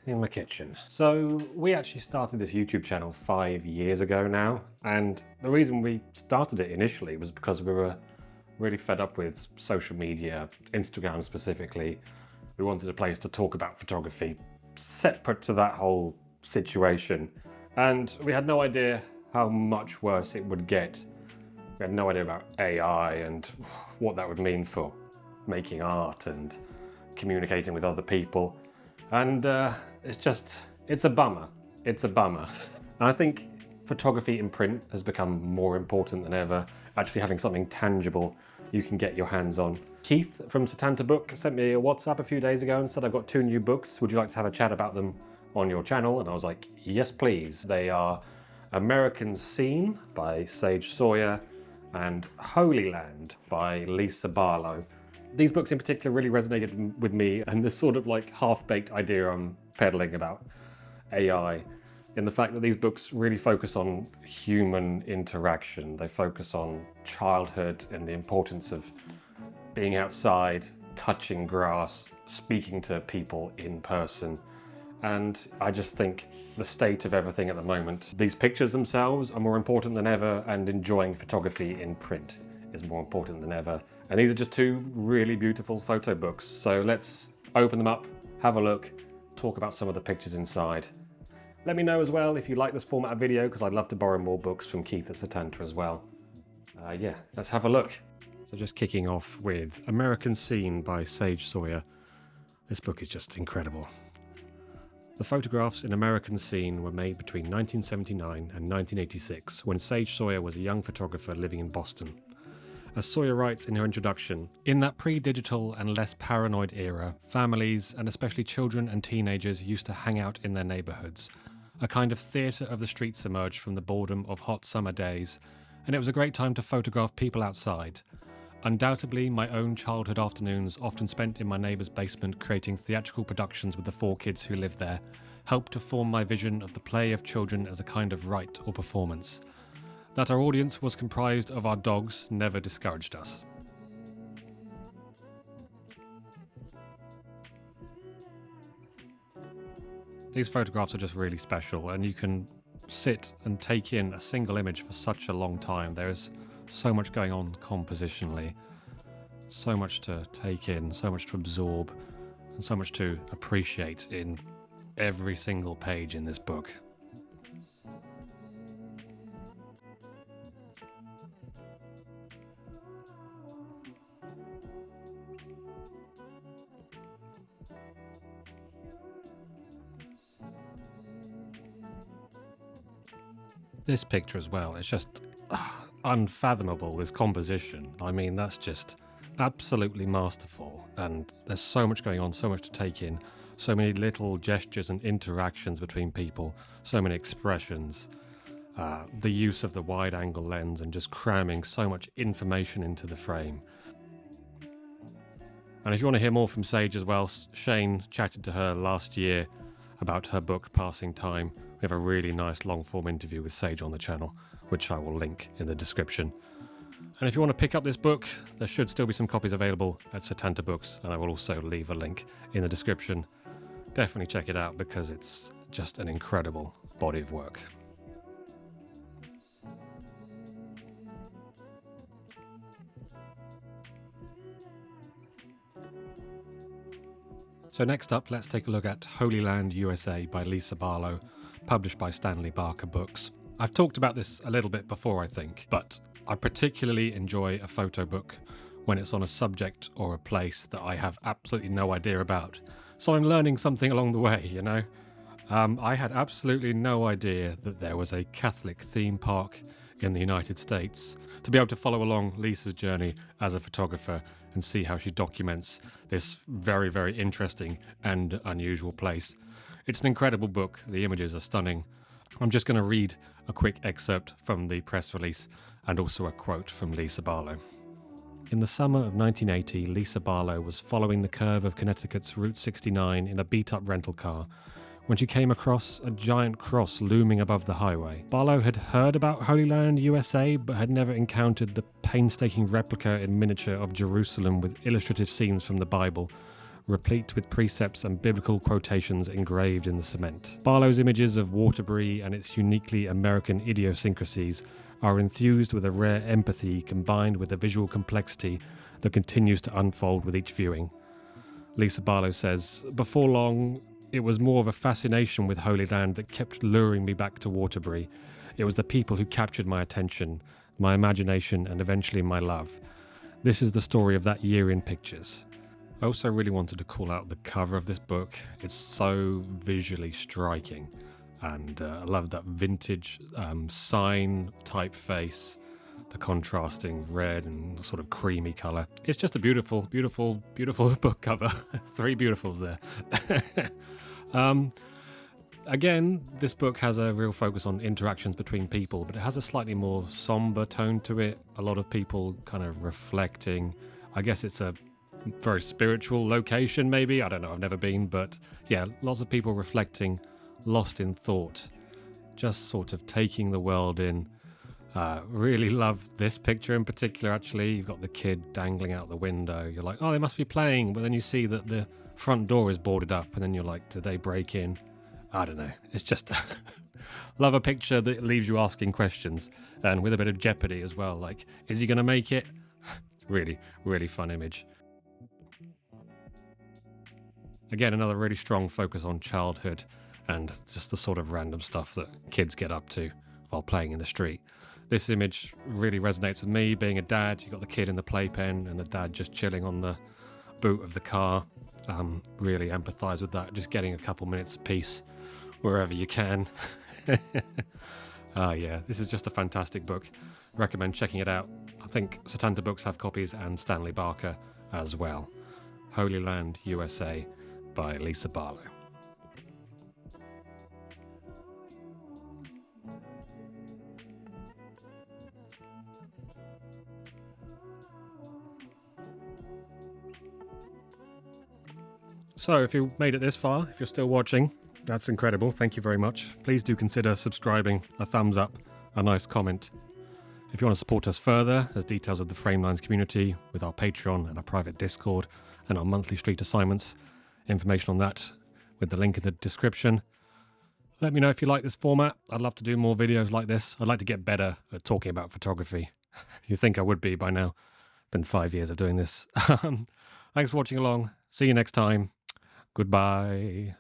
In my kitchen. So we actually started this YouTube channel 5 years ago now, and the reason we started it initially was because we were really fed up with social media, Instagram specifically. We wanted a place to talk about photography separate to that whole situation, and we had no idea how much worse it would get. We had no idea about AI and what that would mean for making art and communicating with other people. And it's a bummer. It's a bummer. And I think photography in print has become more important than ever. Actually having something tangible you can get your hands on. Keith from Setanta Book sent me a WhatsApp a few days ago and said, I've got 2 new books. Would you like to have a chat about them on your channel? And I was like, yes, please. They are American Scene by Sage Sohier and Holyland by Lisa Barlow. These books in particular really resonated with me, and this sort of like half-baked idea I'm peddling about AI, in the fact that these books really focus on human interaction. They focus on childhood and the importance of being outside, touching grass, speaking to people in person. And I just think the state of everything at the moment, these pictures themselves are more important than ever, and enjoying photography in print is more important than ever. And these are just 2 really beautiful photo books. So let's open them up, have a look, talk about some of the pictures inside. Let me know as well if you like this format of video, because I'd love to borrow more books from Keith at Setanta as well. Yeah, let's have a look. So just kicking off with American Scene by Sage Sohier. This book is just incredible. The photographs in American Scene were made between 1979 and 1986, when Sage Sohier was a young photographer living in Boston. As Sohier writes in her introduction, in that pre-digital and less paranoid era, families, and especially children and teenagers, used to hang out in their neighbourhoods. A kind of theatre of the streets emerged from the boredom of hot summer days, and it was a great time to photograph people outside. Undoubtedly, my own childhood afternoons, often spent in my neighbour's basement creating theatrical productions with the 4 kids who lived there, helped to form my vision of the play of children as a kind of rite or performance. That our audience was comprised of our dogs never discouraged us. These photographs are just really special, and you can sit and take in a single image for such a long time. There is so much going on compositionally, so much to take in, so much to absorb, and so much to appreciate in every single page in this book. This picture as well, it's just unfathomable, this composition. I mean, that's just absolutely masterful, and there's so much going on, so much to take in, so many little gestures and interactions between people, so many expressions, the use of the wide-angle lens and just cramming so much information into the frame. And if you want to hear more from Sage as well, Shane chatted to her last year about her book Passing Time. We have a really nice long-form interview with Sage on the channel, which I will link in the description. And if you want to pick up this book, there should still be some copies available at Setanta Books, and I will also leave a link in the description. Definitely check it out, because it's just an incredible body of work. So next up, let's take a look at Holyland USA by Lisa Barlow, published by Stanley Barker Books. I've talked about this a little bit before, I think, but I particularly enjoy a photo book when it's on a subject or a place that I have absolutely no idea about. So I'm learning something along the way, you know? I had absolutely no idea that there was a Catholic theme park in the United States. To be able to follow along Lisa's journey as a photographer and see how she documents this very, very interesting and unusual place. It's an incredible book. The images are stunning. I'm just going to read a quick excerpt from the press release and also a quote from Lisa Barlow. In the summer of 1980, Lisa Barlow was following the curve of Connecticut's Route 69 in a beat-up rental car when she came across a giant cross looming above the highway. Barlow had heard about Holyland USA, but had never encountered the painstaking replica in miniature of Jerusalem with illustrative scenes from the Bible, replete with precepts and biblical quotations engraved in the cement. Barlow's images of Waterbury and its uniquely American idiosyncrasies are infused with a rare empathy combined with a visual complexity that continues to unfold with each viewing. Lisa Barlow says, "Before long, it was more of a fascination with Holy Land that kept luring me back to Waterbury. It was the people who captured my attention, my imagination, and eventually my love. This is the story of that year in pictures." I also really wanted to call out the cover of this book. It's so visually striking, and I love that vintage sign typeface, the contrasting red and sort of creamy colour. It's just a beautiful, beautiful, beautiful book cover. 3 beautifuls there. Again, this book has a real focus on interactions between people, but it has a slightly more somber tone to it. A lot of people kind of reflecting. I guess it's a very spiritual location, maybe. I don't know, I've never been, but yeah, lots of people reflecting, lost in thought, just sort of taking the world in. Really love this picture in particular, actually. You've got the kid dangling out the window. You're like, oh, they must be playing, but then you see that the front door is boarded up, and then you're like, did they break in? I don't know. It's just love a picture that leaves you asking questions, and with a bit of jeopardy as well. Like, is he going to make it? Really, really fun image. Again, another really strong focus on childhood and just the sort of random stuff that kids get up to while playing in the street. This image really resonates with me, being a dad. You've got the kid in the playpen and the dad just chilling on the boot of the car. Really empathise with that, just getting a couple minutes of peace wherever you can. Yeah, this is just a fantastic book. Recommend checking it out. I think Setanta Books have copies, and Stanley Barker as well. Holyland USA by Lisa Barlow. So if you made it this far, if you're still watching, that's incredible. Thank you very much. Please do consider subscribing, a thumbs up, a nice comment. If you want to support us further, there's details of the Framelines community with our Patreon and our private Discord and our monthly street assignments. Information on that with the link in the description. Let me know if you like this format. I'd love to do more videos like this. I'd like to get better at talking about photography. You'd think I would be by now. Been 5 years of doing this. Thanks for watching along. See you next time. Goodbye.